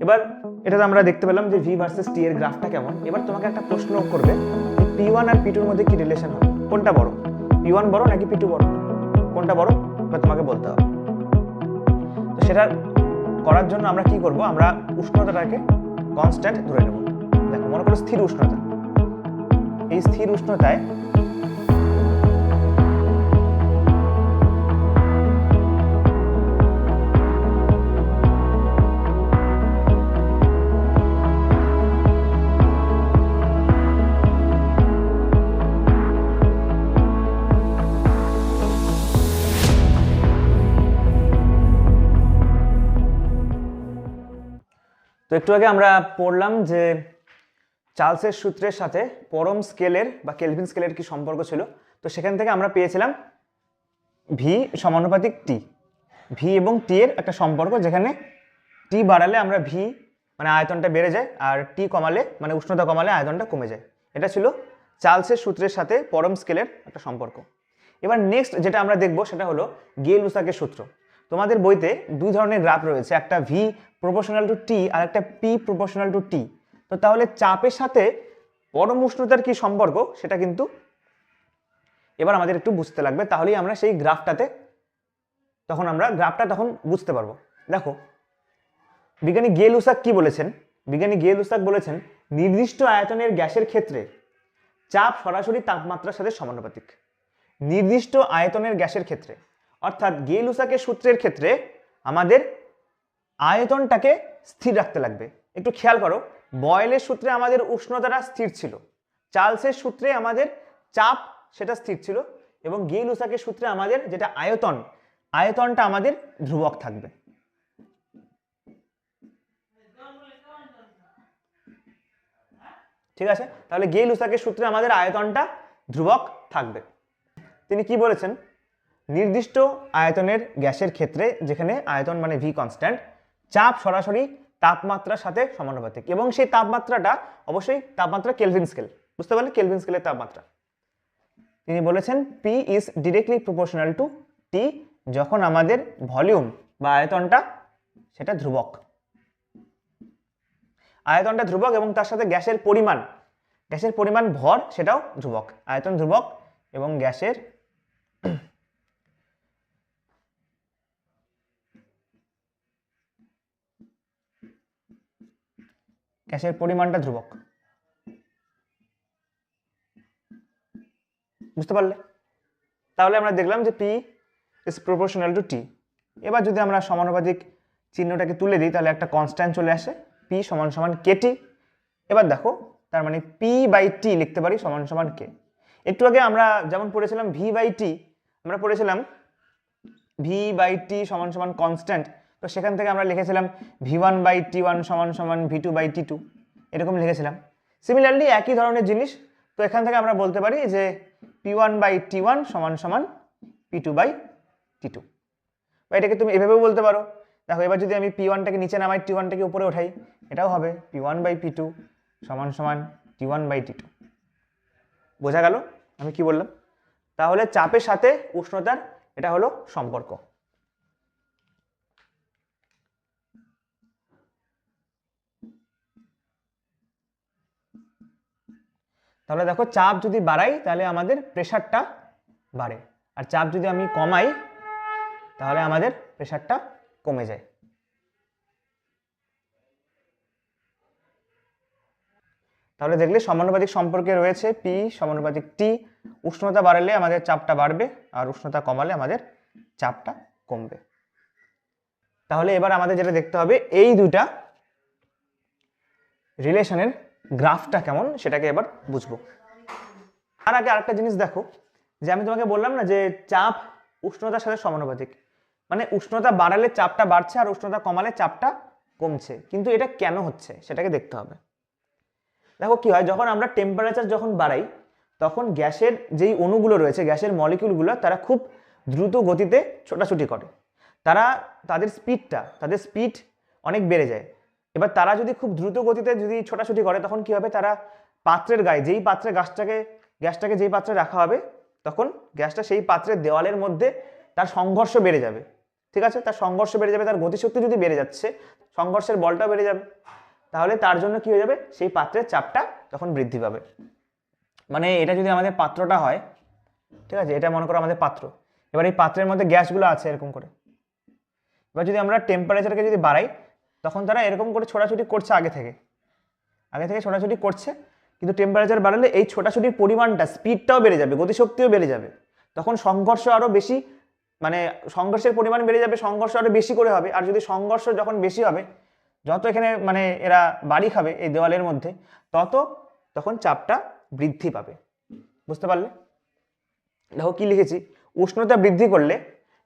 এবার এটাতে আমরা দেখতে পেলাম যে ভি ভার্সেস টি এর গ্রাফটা কেমন। এবার তোমাকে একটা প্রশ্ন করবে যে পি1 আর পি2 এর মধ্যে কি রিলেশন হবে, কোনটা বড়, পি1 বড় নাকি পি2 বড়, কোনটা বড় বা তোমাকে বলতে হবে। তো সেটা করার জন্য আমরা কি করব, আমরা উষ্ণতাটাকে কনস্ট্যান্ট ধরে নেব। দেখো মনে করো স্থির উষ্ণতা, এই স্থির উষ্ণতায় তো একটু আগে আমরা পড়লাম যে চার্লসের সূত্রের সাথে পরম স্কেলের বা কেলভিন স্কেলের কি সম্পর্ক ছিল। তো সেখান থেকে আমরা পেয়েছিলাম ভি সমানুপাতিক টি, ভি এবং টি এর একটা সম্পর্ক, যেখানে টি বাড়ালে আমরা ভি মানে আয়তনটা বেড়ে যায়, আর টি কমালে মানে উষ্ণতা কমালে আয়তনটা কমে যায়। এটা ছিল চার্লসের সূত্রের সাথে পরম স্কেলের একটা সম্পর্ক। এবার নেক্সট যেটা আমরা দেখব সেটা হলো গে-লুসাকের সূত্র। তোমাদের বইতে দুই ধরনের গ্রাফ রয়েছে, একটা ভি প্রপোর্শনাল টু টি আর একটা পি প্রপোর্শনাল টু টি। তো তাহলে চাপের সাথে পরম উষ্ণতার কি সম্পর্ক সেটা কিন্তু এবার আমাদের একটু বুঝতে লাগবে, তাহলেই আমরা সেই গ্রাফটাতে তখন বুঝতে পারবো। দেখো বিজ্ঞানী গে-লুসাক কি বলেছেন, বিজ্ঞানী গে-লুসাক বলেছেন নির্দিষ্ট আয়তনের গ্যাসের ক্ষেত্রে চাপ সরাসরি তাপমাত্রার সাথে সমানুপাতিক। নির্দিষ্ট আয়তনের গ্যাসের ক্ষেত্রে, অর্থাৎ গে-লুসাকের সূত্রের ক্ষেত্রে আমাদের আয়তনটাকে স্থির রাখতে লাগবে। একটু খেয়াল করো, বয়েলের সূত্রে আমাদের উষ্ণতাটা স্থির ছিল, চার্লসের সূত্রে আমাদের চাপ সেটা স্থির ছিল, এবং গে-লুসাকের সূত্রে আমাদের যেটা আয়তনটা আমাদের ধ্রুবক থাকবে। ঠিক আছে, তাহলে গে-লুসাকের সূত্রে আমাদের আয়তনটা ধ্রুবক থাকবে। তিনি কি বলেছেন, নির্দিষ্ট আয়তনের গ্যাসের ক্ষেত্রে যেখানে আয়তন মানে ভি কনস্ট্যান্ট, চাপ সরাসরি তাপমাত্রার সাথে সমানুপাতিক, এবং সেই তাপমাত্রাটা অবশ্যই তাপমাত্রা কেলভিন স্কেল, বুঝতে পারলে কেলভিন স্কেলের তাপমাত্রা। তিনি বলেছেন P is directly proportional to T, যখন আমাদের ভলিউম বা আয়তনটা সেটা ধ্রুবক, আয়তনটা ধ্রুবক এবং তার সাথে গ্যাসের পরিমাণ ভর সেটাও ধ্রুবক, আয়তন ধ্রুবক এবং গ্যাসের পরিমাণটা ধ্রুবক। বুঝতে পারলে? তাহলে আমরা দেখলাম যে পি ইজ প্রপোর্শনাল টু টি। এবার যদি আমরা সমানুপাতিক চিহ্নটাকে তুলে দিই তাহলে একটা কনস্ট্যান্ট চলে আসে, পি সমান সমান কেটি। এবার দেখো তার মানে পি বাই টি লিখতে পারি সমান সমান কে। একটু আগে আমরা যেমন পড়েছিলাম ভি বাই টি, আমরা পড়েছিলাম ভি বাই টি সমান সমান কনস্ট্যান্ট, তো সেখান থেকে আমরা লিখেছিলাম ভি1 বাই টি1 সমান সমান ভি2 বাই টি2, এরকম লিখেছিলাম। সিমিলারলি একই ধরনের জিনিস, তো এখান থেকে আমরা বলতে পারি যে পি1 বাই টি1 সমান সমান পি2 বাই টি2, বা এটাকে তুমি এভাবেও বলতে পারো। দেখো এবার যদি আমি পি1টাকে নিচে নামাই, টি1টাকে উপরে ওঠাই, এটাও হবে পি1 বাই পি2 সমান সমান টি1 বাই টি2। বোঝা গেল আমি কি বললাম? তাহলে চাপের সাথে উষ্ণতার এটা হলো সম্পর্ক। তাহলে দেখো চাপ যদি বাড়াই তাহলে আমাদের প্রেসারটা বাড়ে, আর চাপ যদি আমি কমাই তাহলে আমাদের প্রেসারটা কমে যায়। তাহলে দেখলে সমানুপাতিক সম্পর্কে রয়েছে পি সমানুপাতিক টি, উষ্ণতা বাড়ালে আমাদের চাপটা বাড়বে আর উষ্ণতা কমালে আমাদের চাপটা কমবে। তাহলে এবার আমাদের যেটা দেখতে হবে এই দুটা রিলেশনের গ্রাফটা কেমন সেটাকে এবার বুঝবো। তার আগে আরেকটা জিনিস দেখো, যে আমি তোমাকে বললাম না যে চাপ উষ্ণতার সাথে সমানুপাতিক, মানে উষ্ণতা বাড়ালে চাপটা বাড়ছে আর উষ্ণতা কমালে চাপটা কমছে, কিন্তু এটা কেন হচ্ছে সেটাকে দেখতে হবে। দেখো কি হয়, যখন আমরা টেম্পারেচার যখন বাড়াই তখন গ্যাসের যেই অণুগুলো রয়েছে, গ্যাসের মলিকিউলগুলো তারা খুব দ্রুত গতিতে ছোটাছুটি করে, তাদের স্পিড অনেক বেড়ে যায়। এবার তারা যদি খুব দ্রুত গতিতে যদি ছোটাছুটি করে তখন কি হবে, তারা পাত্রের গায়ে যেই পাত্রে গ্যাসটাকে যেই পাত্রে রাখা হবে তখন গ্যাসটা সেই পাত্রের দেওয়ালের মধ্যে তার সংঘর্ষ বেড়ে যাবে, ঠিক আছে, তার সংঘর্ষ বেড়ে যাবে, তার গতিশক্তি যদি বেড়ে যাচ্ছে সংঘর্ষের বলটাও বেড়ে যাবে, তাহলে তার জন্য কি হয়ে যাবে, সেই পাত্রের চাপটা তখন বৃদ্ধি পাবে। মানে এটা যদি আমাদের পাত্রটা হয়, ঠিক আছে, এটা মনে করো আমাদের পাত্র, এবার এই পাত্রের মধ্যে গ্যাসগুলো আছে এরকম করে, এবার যদি আমরা টেম্পারেচারকে যদি বাড়াই তখন তারা এরকম করে ছোটাছুটি করছে আগে থেকে ছোটাছুটি করছে, কিন্তু টেম্পারেচার বাড়ালে এই ছোটাছুটির পরিমাণটা, স্পিডটাও বেড়ে যাবে, গতিশক্তিও বেড়ে যাবে, তখন সংঘর্ষ আরও বেশি, মানে সংঘর্ষের পরিমাণ বেড়ে যাবে, সংঘর্ষ আরও বেশি করে হবে। আর যদি সংঘর্ষ যখন বেশি হবে, যত এখানে মানে এরা বাড়ি খাবে এই দেওয়ালের মধ্যে, তখন চাপটা বৃদ্ধি পাবে। বুঝতে পারলে? দেখো কি লিখেছি, উষ্ণতা বৃদ্ধি করলে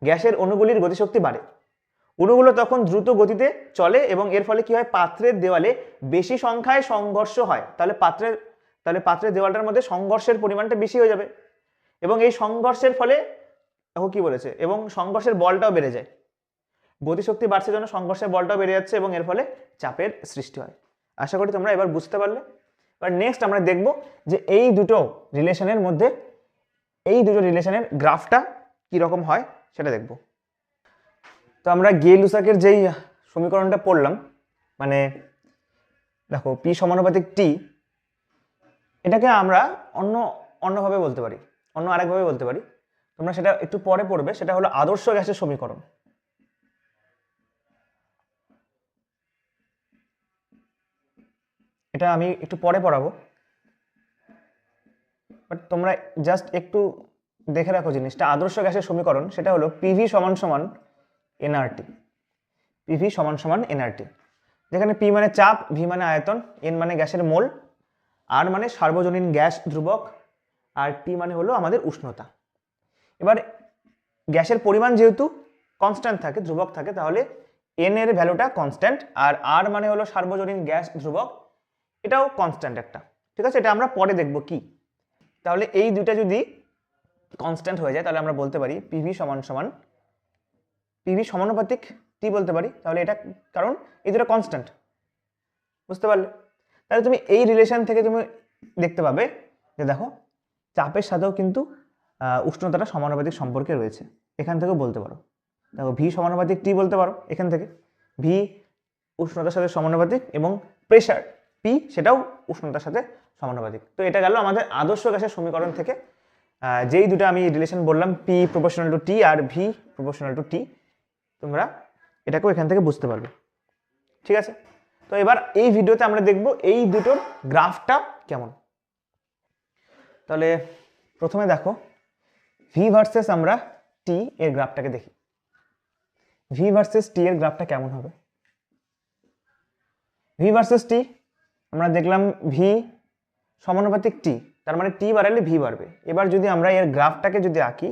গ্যাসের অণুগুলির গতিশক্তি বাড়ে, অণুগুলো তখন দ্রুত গতিতে চলে এবং এর ফলে কি হয়, পাত্রের দেওয়ালে বেশি সংখ্যায় সংঘর্ষ হয়। তাহলে পাত্রের দেওয়ালটার মধ্যে সংঘর্ষের পরিমাণটা বেশি হয়ে যাবে এবং এই সংঘর্ষের ফলে দেখো কি বলেছে, এবং সংঘর্ষের বলটাও বেড়ে যায়, গতিশক্তি বাড়ছে জন্য সংঘর্ষের বলটাও বেড়ে যাচ্ছে এবং এর ফলে চাপের সৃষ্টি হয়। আশা করি তোমরা এবার বুঝতে পারলে। এবার নেক্সট আমরা দেখব যে এই দুটো রিলেশনের গ্রাফটা কীরকম হয় সেটা দেখব। তো আমরা গে-লুসাকের যেই সমীকরণটা পড়লাম, মানে দেখো পি সমানুপাতিক টি, এটাকে আমরা অন্যভাবে বলতে পারি, আরেকভাবে বলতে পারি, তোমরা সেটা একটু পরে পড়বে, সেটা হলো আদর্শ গ্যাসের সমীকরণ। এটা আমি একটু পরে পড়াবো, বাট তোমরা জাস্ট একটু দেখে রাখো জিনিসটা। আদর্শ গ্যাসের সমীকরণ সেটা হলো পিভি সমান সমান এনআরটি, পিভি সমান সমান এনআরটি, যেখানে পি মানে চাপ, ভি মানে আয়তন, এন মানে গ্যাসের মোল, আর মানে সার্বজনীন গ্যাস ধ্রুবক, আর টি মানে হলো আমাদের উষ্ণতা। এবার গ্যাসের পরিমাণ যেহেতু কনস্ট্যান্ট থাকে, ধ্রুবক থাকে, তাহলে এন এর ভ্যালুটা কনস্ট্যান্ট, আর আর মানে হলো সার্বজনীন গ্যাস ধ্রুবক, এটাও কনস্ট্যান্ট একটা। ঠিক আছে, এটা আমরা পরে দেখব কি। তাহলে এই দুইটা যদি কনস্ট্যান্ট হয়ে যায় তাহলে আমরা বলতে পারি পিভি সমান সমান পিভি সমানুপাতিক টি বলতে পারি। তাহলে এটা কারণ এই দুটো কনস্ট্যান্ট। বুঝতে পারলে? তাহলে তুমি এই রিলেশন থেকে তুমি দেখতে পাবে যে দেখো চাপের সাথেও কিন্তু উষ্ণতাটা সমানুপাতিক সম্পর্কে রয়েছে, এখান থেকেও বলতে পারো। দেখো ভি সমানুপাতিক টি বলতে পারো এখান থেকে, ভি উষ্ণতার সাথে সমানুপাতিক, এবং প্রেশার পি সেটাও উষ্ণতার সাথে সমানুপাতিক। তো এটা গেল আমাদের আদর্শ গ্যাসের সমীকরণ থেকে যেই দুটো আমি রিলেশন বললাম, পি প্রপোর্শনাল টু টি আর ভি প্রপোর্শনাল টু টি, তোমরা এটাকেও এখান থেকে বুঝতে পারবে। ঠিক আছে, তো এবার এই ভিডিওতে আমরা দেখব এই দুটোর গ্রাফটা কেমন। তাহলে প্রথমে দেখো ভি ভার্সেস আমরা টি এর গ্রাফটাকে দেখি। ভি ভার্সেস টি এর গ্রাফটা কেমন হবে? ভি ভার্সেস টি আমরা দেখলাম ভি সমানুপাতিক টি, তার মানে টি বাড়ালে ভি বাড়বে। এবার যদি আমরা এর গ্রাফটাকে যদি আঁকি,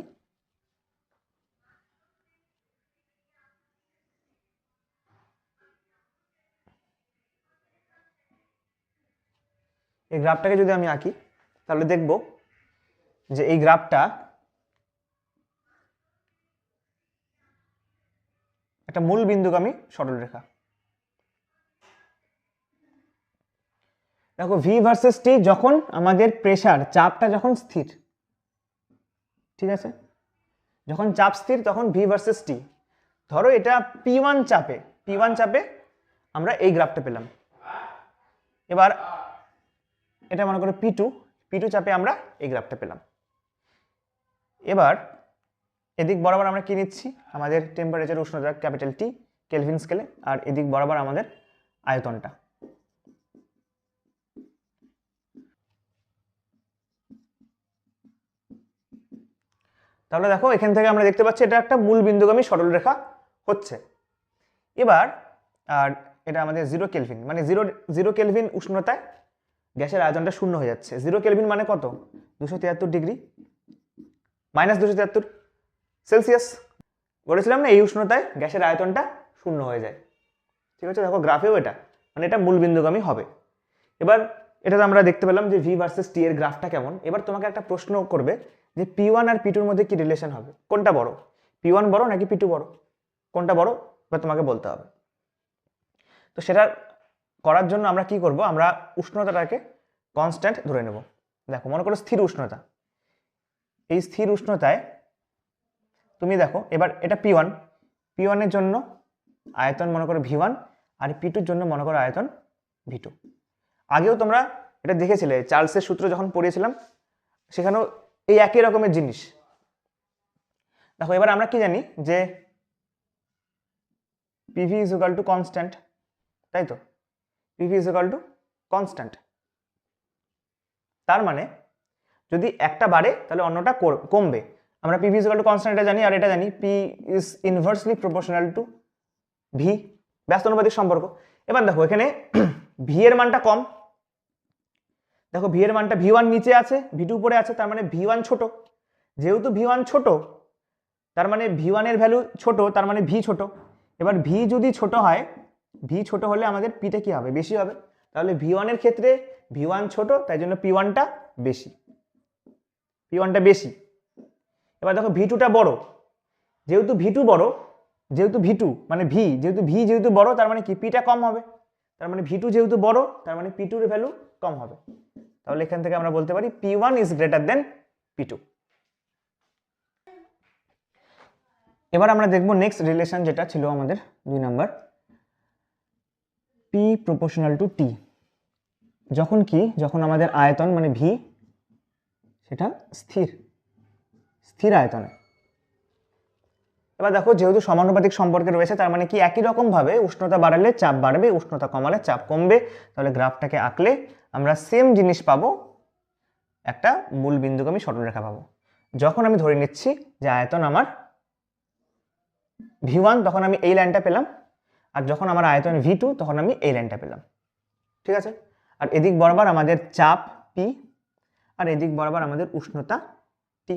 এই গ্রাফটাকে যদি আমি আঁকি তাহলে দেখব যে এই গ্রাফটা একটা মূল বিন্দুগামী সরলরেখা। দেখো ভি ভার্সেস টি, যখন আমাদের প্রেসার চাপটা যখন স্থির, ঠিক আছে, যখন চাপ স্থির তখন ভি ভার্সেস টি। ধরো এটা P1 চাপে আমরা এই গ্রাফটা পেলাম। এবার এটা মনে করো P2 চাপে আমরা এই গ্রাফটা পেলাম। এবার এদিক বরাবর আমরা কি নিচ্ছি, আমাদের টেম্পারেচার উষ্ণতা ক্যাপিটাল টি কেলভিন স্কেলে, আর এদিক বরাবর আমাদের আয়তনটা। তাহলে দেখো এখান থেকে আমরা দেখতে পাচ্ছি এটা একটা মূল বিন্দুগামী সরলরেখা হচ্ছে। এবার আর এটা আমাদের 0 কেলভিন, মানে জিরো কেলভিন উষ্ণতায় গ্যাসের আয়তনটা শূন্য হয়ে যাচ্ছে। 0 কেলভিন মানে কত? 273 ডিগ্রি, -273 সেলসিয়াস। বলেছিলাম না এই উষ্ণতায় গ্যাসের আয়তনটা শূন্য হয়ে যায়। ঠিক আছে, দেখো গ্রাফেও এটা, মানে এটা মূল বিন্দুগামী হবে। এবার এটা আমরা দেখতে পেলাম যে ভি ভার্সেস টি এর গ্রাফটা কেমন। এবার তোমাকে একটা প্রশ্ন করবে যে P1 আর P2 এর মধ্যে কি রিলেশন হবে, কোনটা বড়, P1 বড় নাকি P2 বড়, কোনটা বড়, এবার তোমাকে বলতে হবে। তো সেটা করার জন্য আমরা কি করব, আমরা উষ্ণতাটাকে কনস্ট্যান্ট ধরে নেব। দেখো মনে করো স্থির উষ্ণতা, এই স্থির উষ্ণতায় তুমি দেখো এবার এটা P1, P1 এর জন্য আয়তন মনে করো V1 আর P2 এর জন্য মনে করো আয়তন V2। আগেও তোমরা এটা দেখেছিলে, চার্লসের সূত্র যখন পড়িয়েছিলাম সেখানেও এই একই রকমের জিনিস। দেখো এবার আমরা কি জানি যে PV is equal to constant, তাই তো? PV is equal to constant, তার মানে যদি একটা বাড়ে তাহলে অন্যটা কমবে। আমরা PV is equal to constant এটা জানি, আর এটা জানি P is inversely proportional to V, ব্যস্তানুপাতিক সম্পর্ক। এবার দেখো এখানে V এর মানটা কম, দেখো V এর মানটা V1 নিচে আছে, V2 উপরে আছে, তার মানে V1 ছোট। যেহেতু V1 ছোট তার মানে V1 এর ভ্যালু ছোট, তার মানে V ছোট। এবার V যদি ছোট হয়, V ছোট হলে আমাদের Pটা কি হবে? বেশি হবে। তাহলে V1 এর ক্ষেত্রে V1 ছোট, তাই জন্য P1টা বেশি, P1টা বেশি। এবার দেখো V2টা বড়, যেহেতু V2 বড়, যেহেতু V2 মানে V যেহেতু বড়, তার মানে কি Pটা কম হবে। তার মানে V2 যেহেতু বড়, তার মানে P2 এর ভ্যালু কম হবে। তাহলে এখান থেকে আমরা বলতে পারি P1 is greater than P2। এবার আমরা দেখব নেক্সট রিলেশন, যেটা ছিল আমাদের 2 number, P proportional to T। যখন আমাদের আয়তন মানে V সেটা স্থির আয়তনে। এবার দেখো যেহেতু সমানুপাতিক সম্পর্কে রয়েছে, তার মানে কি একই রকম ভাবে উষ্ণতা বাড়ালে চাপ বাড়বে, উষ্ণতা কমালে চাপ কমবে। তাহলে গ্রাফটাকে আঁকলে আমরা সেম জিনিস পাবো, একটা মূল বিন্দুগামী সরলরেখা পাবো। যখন আমি ধরে নিচ্ছি যে আয়তন আমার V1, তখন আমি এই লাইনটা পেলাম, আর যখন আমার আয়তন V2 তখন আমি এই লাইনটা পেলাম। ঠিক আছে? আর এদিক বরাবর আমাদের চাপ P, আর এদিক বরাবর আমাদের উষ্ণতা T।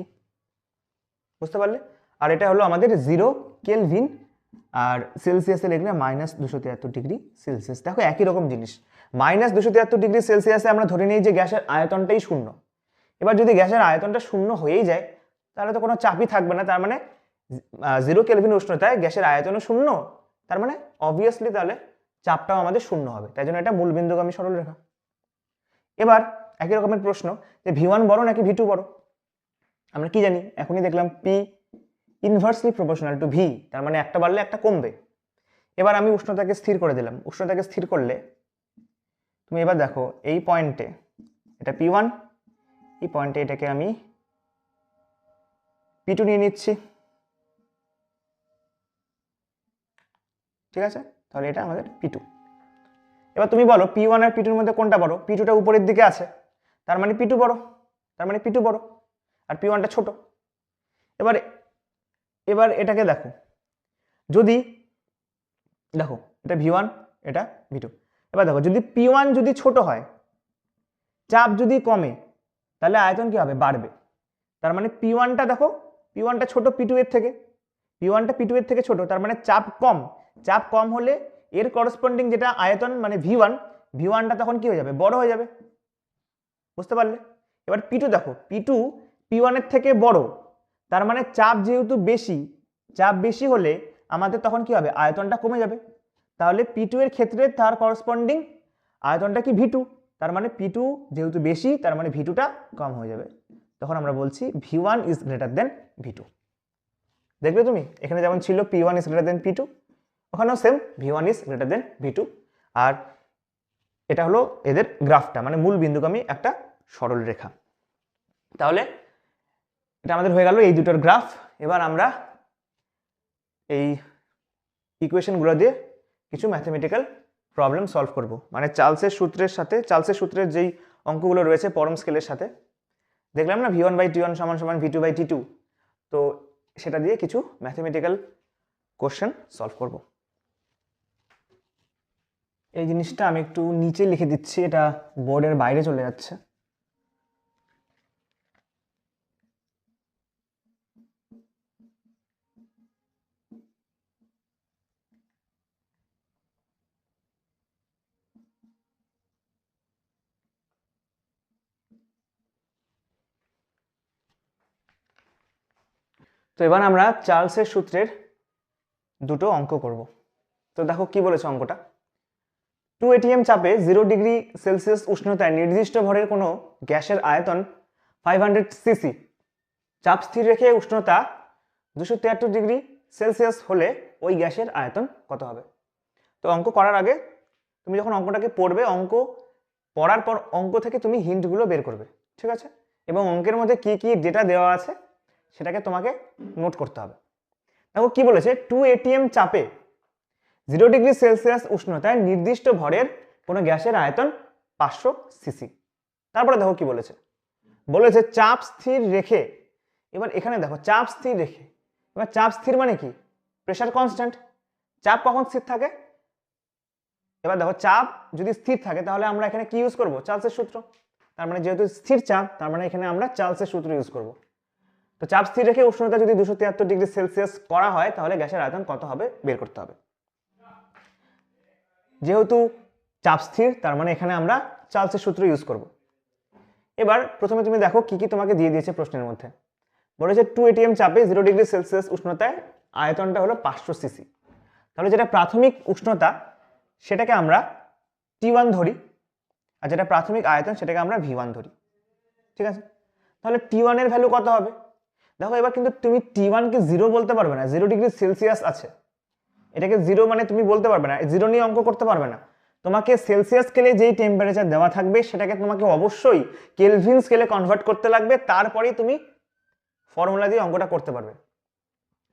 বুঝতে পারলে? আর এটা হলো আমাদের 0 কেলভিন, আর সেলসিয়াসে লিখলে -273°C। দেখো একই রকম জিনিস, -273°C আমরা ধরে নিই যে গ্যাসের আয়তনটাই শূন্য। এবার যদি গ্যাসের আয়তনটা শূন্য হয়েই যায় তাহলে তো কোনো চাপই থাকবে না, তার মানে 0 কেলভিন উষ্ণতায় গ্যাসের আয়তনও শূন্য, তার মানে অবভিয়াসলি তাহলে চাপটাও আমাদের শূন্য হবে। তাই জন্য এটা মূল বিন্দুগামী সরলরেখা। এবার একই রকমের প্রশ্ন যে V1 বড় নাকি V2 বড়? আমরা কি জানি? এখনই দেখলাম P inversely proportional to V, তার মানে একটা বাড়লে একটা কমবে। এবার আমি উষ্ণতাকে স্থির করে দিলাম। উষ্ণতাকে স্থির করলে তুমি এবার দেখো এই পয়েন্টে এটা P1, এই পয়েন্টে এটাকে আমি P2 নিয়ে নিচ্ছি। ঠিক আছে? তাহলে এটা আমাদের P2। এবার তুমি বলো P1 আর P2 এর মধ্যে কোনটা বড়? P2টা উপরের দিকে আছে, তার মানে P2 বড়, তার মানে P2 বড়, আর P1টা ছোট। এবার এটাকে দেখো, যদি দেখো এটা V1, এটা V2। এবার দেখো যদি P1 যদি ছোট হয়, চাপ যদি কমে, তাহলে আয়তন কি হবে? বাড়বে। তার মানে P1টা দেখো, P1টা ছোট P2 এর থেকে, P1টা P2 এর থেকে ছোট, তার মানে চাপ কম। চাপ কম হলে এর করসপন্ডিং যেটা আয়তন মানে V1টা তখন কি হয়ে যাবে? বড় হয়ে যাবে। বুঝতে পারলে? এবার P2 দেখো, P2 P1 এর থেকে বড়, তার মানে চাপ যেহেতু বেশি, চাপ বেশি হলে আমাদের তখন কি হবে? আয়তনটা কমে যাবে। তাহলে P2 এর ক্ষেত্রে তার করসপন্ডিং আয়তনটা কি? V2। তার মানে P2 যেহেতু বেশি, তার মানে V2টা কম হয়ে যাবে। তখন আমরা বলছি V1 is greater than V2। দেখবে তুমি এখানে যেমন ছিল P1 is greater than P2, ওখানেও same V1 is greater than V2। আর এটা হলো এদের গ্রাফটা, মানে মূল বিন্দুগামী একটা সরল রেখা। তাহলে এটা আমাদের হয়ে গেল এই দুটোর গ্রাফ। এবার আমরা এই ইকুয়েশনগুলো দিয়ে কিছু ম্যাথমেটিক্যাল প্রবলেম সলভ করব, মানে চার্লসের সূত্রের যেই অঙ্কগুলো রয়েছে পরম স্কেলের সাথে, দেখলাম না V1/T1 = V2/T2, তো সেটা দিয়ে কিছু ম্যাথমেটিক্যাল কোশ্চেন সলভ করব। এই জিনিসটা আমি একটু নিচে লিখে দিচ্ছি, এটা বোর্ডের বাইরে চলে যাচ্ছে। তো এবার আমরা চার্লসের সূত্রের দুটো অঙ্ক করব। তো দেখো কি বলেছে অঙ্কটা, 2 atm চাপে 0°C উষ্ণতায় নির্দিষ্ট ভরের কোনো গ্যাসের আয়তন 500 cc, চাপ স্থির রেখে উষ্ণতা 273°C হলে ওই গ্যাসের আয়তন কত হবে। তো অঙ্ক করার আগে তুমি যখন অঙ্কটাকে পড়বে, অঙ্ক পড়ার পর অঙ্ক থেকে তুমি হিন্টগুলো বের করবে, ঠিক আছে, এবং অঙ্কের মধ্যে কি কি ডেটা দেওয়া আছে সেটাকে তোমাকে নোট করতে হবে। দেখো কি বলেছে, 2 atm চাপে 0 ডিগ্রি সেলসিয়াস উষ্ণতায় নির্দিষ্ট ভরের কোনো গ্যাসের আয়তন 500 সিসি। তারপরে দেখো কি বলেছে, বলেছে চাপ স্থির রেখে, এবার এখানে দেখো চাপ স্থির রেখে, এবার চাপ স্থির মানে কি, প্রেসার কনস্ট্যান্ট। চাপ কখন স্থির থাকে, এবার দেখো চাপ যদি স্থির থাকে তাহলে আমরা এখানে কি ইউজ করব, চার্লসের সূত্র। তার মানে যেহেতু স্থির চাপ, তার মানে এখানে আমরা চার্লসের সূত্র ইউজ করব। তো চাপ স্থির রেখে উষ্ণতা যদি 273 ডিগ্রি সেলসিয়াস করা হয় তাহলে গ্যাসের আয়তন কত হবে বের করতে হবে। যেহেতু চাপ স্থির, তার মানে এখানে আমরা চার্লসের সূত্র ইউজ করব। এবার প্রথমে তুমি দেখো কি কি তোমাকে দিয়ে দিয়েছে প্রশ্নের মধ্যে। বলেছে 2 atm চাপে 0 ডিগ্রি সেলসিয়াস উষ্ণতায় আয়তনটা হলো 500 সিসি। তাহলে যেটা প্রাথমিক উষ্ণতা সেটাকে আমরা T1 ধরি, আর যেটা প্রাথমিক আয়তন সেটাকে আমরা V1 ধরি, ঠিক আছে। তাহলে T1 এর ভ্যালু কত হবে, দেখো এবার কিন্তু তুমি T1 কে 0 বলতে পারবে না, 0 ডিগ্রি সেলসিয়াস আছে, এটাকে 0 মানে তুমি বলতে পারবে না, 0 নিয়ে অঙ্ক করতে পারবে না। তোমাকে সেলসিয়াস স্কেলে যেই টেম্পারেচার দেওয়া থাকবে সেটাকে তোমাকে অবশ্যই কেলভিন স্কেলে কনভার্ট করতে লাগবে, তারপরেই তুমি ফর্মুলা দিয়ে অঙ্কটা করতে পারবে।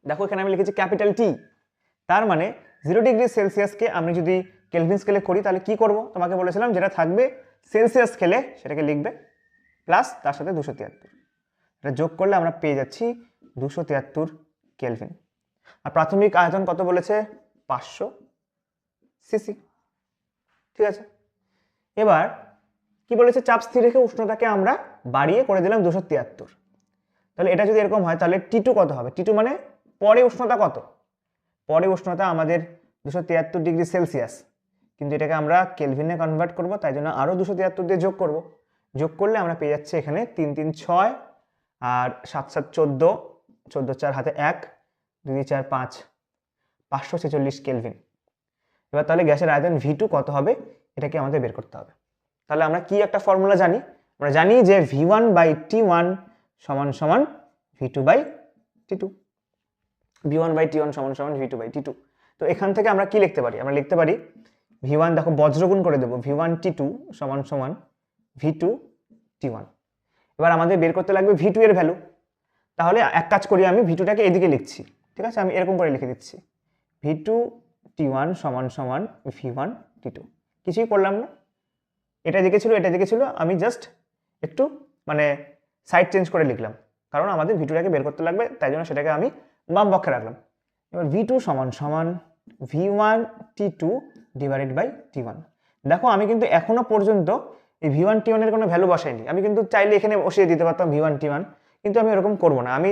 দেখো এখানে আমি লিখেছি ক্যাপিটাল T, তার মানে 0 ডিগ্রি সেলসিয়াসকে আমি যদি কেলভিন স্কেলে করি তাহলে কি করব, তোমাকে বলেছিলাম যেটা থাকবে সেলসিয়াস স্কেলে সেটাকে লিখবে প্লাস তার সাথে 273, এটা যোগ করলে আমরা পেয়ে যাচ্ছি 273 কেলভিন। আর প্রাথমিক আয়তন কত বলেছে, 500 সিসি, ঠিক আছে। এবার কি বলেছে, চাপ স্থির রেখে উষ্ণতাকে আমরা বাড়িয়ে করে দিলাম 273। তাহলে এটা যদি এরকম হয় তাহলে T2 কত হবে, T2 মানে পরে উষ্ণতা কত, পরে উষ্ণতা আমাদের 273 ডিগ্রি সেলসিয়াস, কিন্তু এটাকে আমরা কেলভিনে কনভার্ট করব, তাই জন্য আরও 273 দিয়ে যোগ করব। যোগ করলে আমরা পেয়ে যাচ্ছি এখানে 3 3 6 আর 7 7 14, 14 4 হাতে 1, 2 4 5, 546 কেলভিন। এবার তাহলে গ্যাসের আয়তন V2 কত হবে এটাকে আমাদের বের করতে হবে। তাহলে আমরা কি একটা ফর্মুলা জানি, আমরা জানি যে V1/T1 সমান সমান V2/T2, V1/T1 সমান সমান V2/T2। তো এখান থেকে আমরা কি লিখতে পারি, আমরা লিখতে পারি V1, দেখো বজ্রগুণ করে দেবো, V1T2 সমান সমান V2T1। এবার আমাদের বের করতে লাগবে V2 এর ভ্যালু। তাহলে এক কাজ করি, আমি V2টাকে এদিকে লিখছি, ঠিক আছে, আমি এরকম করে লিখে দিচ্ছি V2T1 সমান সমান V1T2, কিছুই করলাম না, এটা দিকে ছিল এটা দিকে ছিল, আমি জাস্ট একটু মানে সাইড চেঞ্জ করে লিখলাম, কারণ আমাদের V2টাকে বের করতে লাগবে, তাই জন্য সেটাকে আমি বাম পক্ষে রাখলাম। এবার V2 সমান সমান V1T2 ডিভাইডেড বাই T1। দেখো আমি কিন্তু এখনো পর্যন্ত এই V1T1 এর কোনো ভ্যালু বসাইনি, আমি কিন্তু চাইলে এখানে বসিয়ে দিতে পারতাম V1T1, কিন্তু আমি এরকম করব না, আমি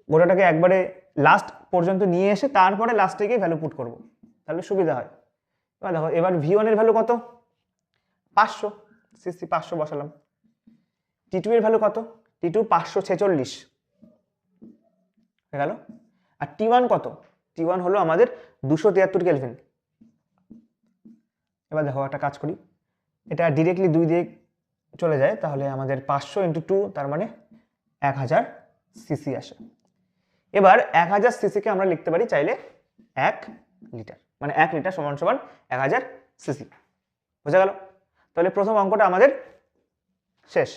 গোটাটাকে একবারে লাস্ট পর্যন্ত নিয়ে এসে তারপরে লাস্টে গিয়ে ভ্যালু পুট করব, তাহলে সুবিধা হয়। এবার দেখো এবার V1 এর ভ্যালু কত, 500 সিসি, 500 বসালাম। T2 এর ভ্যালু কত, T2 546 হয়ে গেল। আর T1 কত, T1 হলো আমাদের 273 কেলভিন। এবার দেখো একটা কাজ করি, এটা ডিরেক্টলি 2 দিয়ে চলে যায়, তাহলে আমাদের 500 × 2 তার মানে 1000 সিসি আসে। এবার 1000 সিসিকে আমরা লিখতে পারি চাইলে 1 লিটার, মানে 1 লিটার সমান সমান 1000 সিসি, বোঝা গেল। তাহলে প্রথম অঙ্কটা আমাদের শেষ,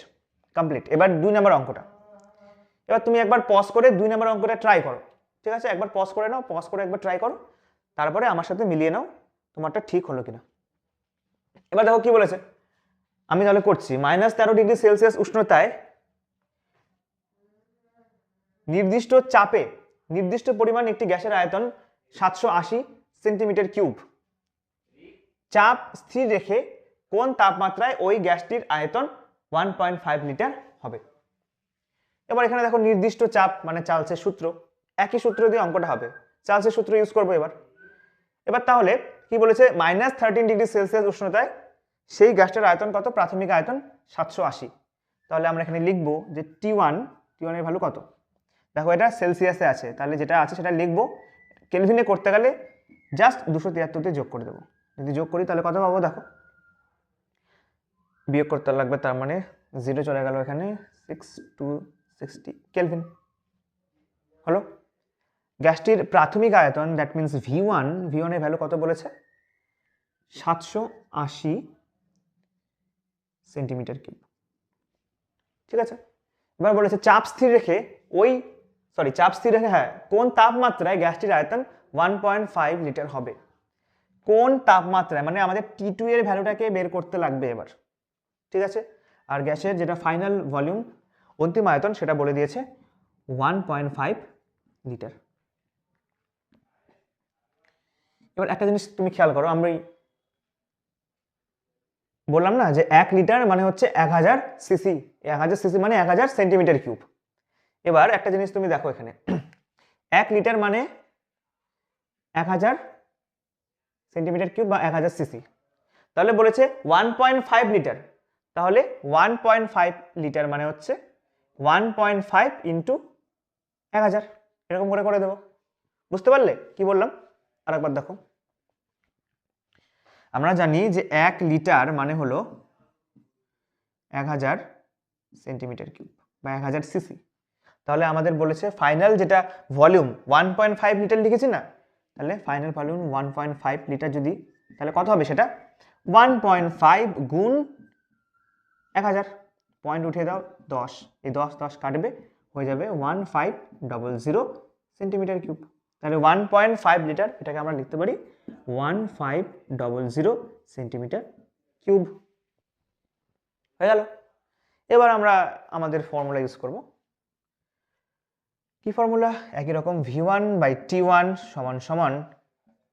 কমপ্লিট। এবার 2 নম্বর অঙ্কটা, এবার তুমি একবার পজ করে 2 নম্বর অঙ্কটা ট্রাই করো, ঠিক আছে, একবার পজ করে নাও, পজ করে একবার ট্রাই করো, তারপরে আমার সাথে মিলিয়ে নাও তোমারটা ঠিক হলো কিনা। এবার দেখো কি বলেছে, আমি তাহলে করছি, -13 ডিগ্রি সেলসিয়াস উষ্ণতায় নির্দিষ্ট চাপে নির্দিষ্ট পরিমাণ একটি গ্যাসের আয়তন 780 সেন্টিমিটার কিউব। চাপ স্থির রেখে কোন তাপমাত্রায় ওই গ্যাসটির আয়তন 1.5 লিটার হবে। এবার এখানে দেখো নির্দিষ্ট চাপ মানে চার্লসের সূত্র, একই সূত্র দিয়ে অঙ্কটা হবে, চার্লসের সূত্র ইউজ করবো। এবার তাহলে কি বলেছে, -13 ডিগ্রি সেলসিয়াস উষ্ণতায় সেই গ্যাসটার আয়তন কত, প্রাথমিক আয়তন 780। তাহলে আমরা এখানে লিখবো যে T1 এর ভ্যালু কত, দেখো এটা সেলসিয়াসে আছে, তাহলে যেটা আছে সেটা লিখবো, কেলভিনে করতে গেলে জাস্ট 273 দিয়ে যোগ করে দেবো, যদি যোগ করি তাহলে কত পাবো, দেখো বিয়োগ করতে লাগবে, তার মানে 0 চলে গেল এখানে, 6260 কেলভিন হলো। গ্যাসটির প্রাথমিক আয়তন দ্যাট মিনস V1 এর ভ্যালু কত বলেছে 780 সেন্টিমিটার কিউব। ঠিক আছে, এবার বলেছে চাপ স্থির রেখে কোন তাপমাত্রায় গ্যাসটির আয়তন 1.5 লিটার হবে। কোন তাপমাত্রায় মানে আমাদের T2 এর ভ্যালুটাকে বের করতে লাগবে এবার। ঠিক আছে, আর গ্যাসের যেটা ফাইনাল ভলিউম অন্তিম আয়তন সেটা বলে দিয়েছে 1.5 লিটার। এবার একটা জিনিস তুমি খেয়াল করো, আমি বললাম না যে 1 লিটার মানে হচ্ছে 1000 সিসি, 1000 সিসি মানে 1000 সেন্টিমিটার কিউব। এবার একটা জিনিস তুমি দেখো এখানে 1 লিটার মানে 1000 সেন্টিমিটার কিউব বা 1000 সিসি, তাহলে বলেছে 1.5 লিটার, তাহলে 1.5 লিটার মানে হচ্ছে 1.5 ইন্টু 1000, এরকম করে করে দেবো। বুঝতে পারলে কি বললাম? আরেকবার দেখো, আমরা জানি যে 1 লিটার মানে হলো 1000 সেন্টিমিটার কিউব বা 1000 সিসি, তাহলে আমাদের বলেছে ফাইনাল যেটা ভলিউম 1.5 লিটার লিখেছি না, তাহলে ফাইনাল ভলিউম 1.5 লিটার যদি, তাহলে কত হবে সেটা 1.5 গুণ 1000, পয়েন্ট উঠিয়ে দাও 10, এই 10 কাটবে, হয়ে যাবে 1500 সেন্টিমিটার কিউব। তাহলে 1.5 লিটার এটাকে আমরা লিখতে পারি 1500 সেন্টিমিটার কিউব। হয়ে গেল। এবার আমরা আমাদের ফর্মুলা ইউজ করব। কি ফর্মুলা? একই রকম V1/T1 সমান সমান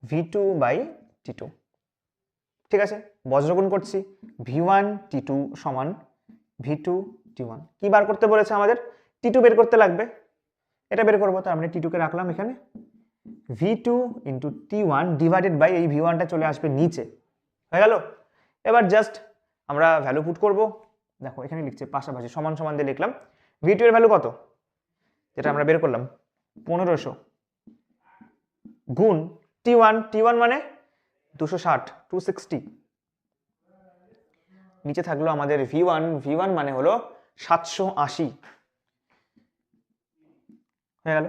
V2/T2। ঠিক আছে, বজ্রগুণ করছি, V1T2 সমান V2T1। কি বার করতে বলেছে আমাদের? T2 বের করতে লাগবে, এটা বের করবো, তার মানে T2 কে রাখলাম এখানে, V2 into T1 divided by এই V1টা চলে আসবে নিচে। হয়ে গেল। এবার জাস্ট আমরা ভ্যালু পুট করব। দেখো এখানে লিখছে পাশাপাশি সমান সমান দিয়ে লিখলাম। V2 এর ভ্যালু কত, যেটা আমরা বের করলাম 1500 গুণ T1 মানে 260 নিচে থাকলো আমাদের V1 মানে হলো 780। হয়ে গেল।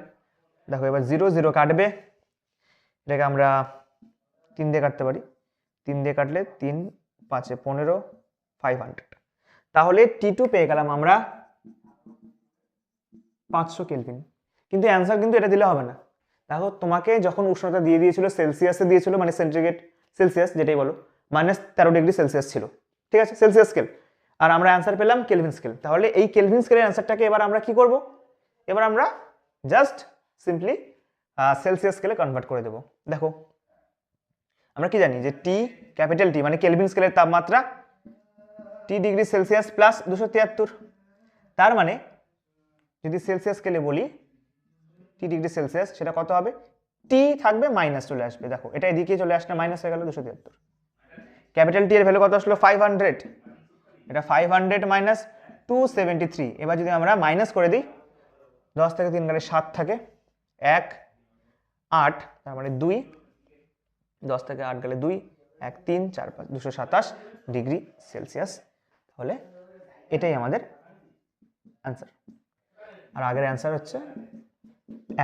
দেখো এবার 0 0 কাটবে, এটাকে আমরা 3 দিয়ে কাটতে পারি, 3 দিয়ে কাটলে 3 5 15 500, তাহলে T2 পেয়ে গেলাম আমরা 500 কেলভিন। কিন্তু অ্যান্সার কিন্তু এটা দিলে হবে না। দেখো তোমাকে যখন উষ্ণতা দিয়ে দিয়েছিল সেলসিয়াসে দিয়েছিল, মানে সেন্টিগ্রেড সেলসিয়াস যেটাই বলো, -13 ডিগ্রি সেলসিয়াস ছিল। ঠিক আছে, সেলসিয়াস স্কেল, আর আমরা অ্যান্সার পেলাম কেলভিন স্কেল। তাহলে এই কেলভিন স্কেলের অ্যান্সারটাকে এবার আমরা কি করব? এবার আমরা জাস্ট সিম্পলি সেলসিয়াস স্কেলে কনভার্ট করে দেব। দেখো আমরা কি জানি যে টি ক্যাপিটাল টি মানে কেলভিন স্কেলের তাপমাত্রা T ডিগ্রি সেলসিয়াস প্লাস 273, তার মানে যদি সেলসিয়াস স্কেলে বলি T ডিগ্রি সেলসিয়াস, সেটা কত হবে? T থাকবে মাইনাস চলে আসবে, দেখো এটা এদিকে চলে আসলে মাইনাস হয়ে গেল 273। ক্যাপিটাল টি এর ভ্যালু কত আসলো 500, এটা 500 মাইনাস 273। এবার যদি আমরা মাইনাস করে দিই, 10 থেকে 3 গেলে 7 থাকে, 1 8, তার মানে 2, 10 থেকে 8 গেলে 2, 1 3 4 5 227 ডিগ্রি সেলসিয়াস। তাহলে এটাই আমাদের অ্যান্সার, আর আগের অ্যান্সার হচ্ছে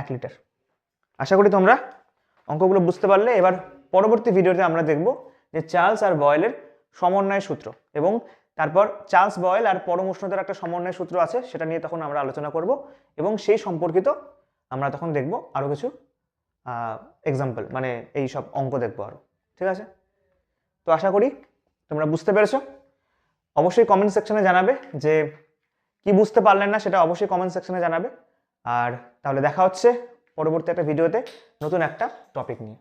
1 লিটার। আশা করি তোমরা অঙ্কগুলো বুঝতে পারলে। এবার পরবর্তী ভিডিওতে আমরা দেখব যে চার্লস আর বয়েলের সমন্বয় সূত্র, এবং তারপর চার্লস বয়েল আর পরম উষ্ণতার একটা সমন্বয় সূত্র আছে, সেটা নিয়ে তখন আমরা আলোচনা করব, এবং সেই সম্পর্কিত আমরা তখন দেখব আরও কিছু এক্সাম্পল, মানে এই সব অঙ্ক দেখবো আরও। ঠিক আছে, তো আশা করি তোমরা বুঝতে পেরেছো। অবশ্যই কমেন্ট সেকশনে জানাবে যে কি বুঝতে পারলেন না, সেটা অবশ্যই কমেন্ট সেকশনে জানাবে। আর তাহলে দেখা হচ্ছে পরবর্তী একটা ভিডিওতে নতুন একটা টপিক নিয়ে।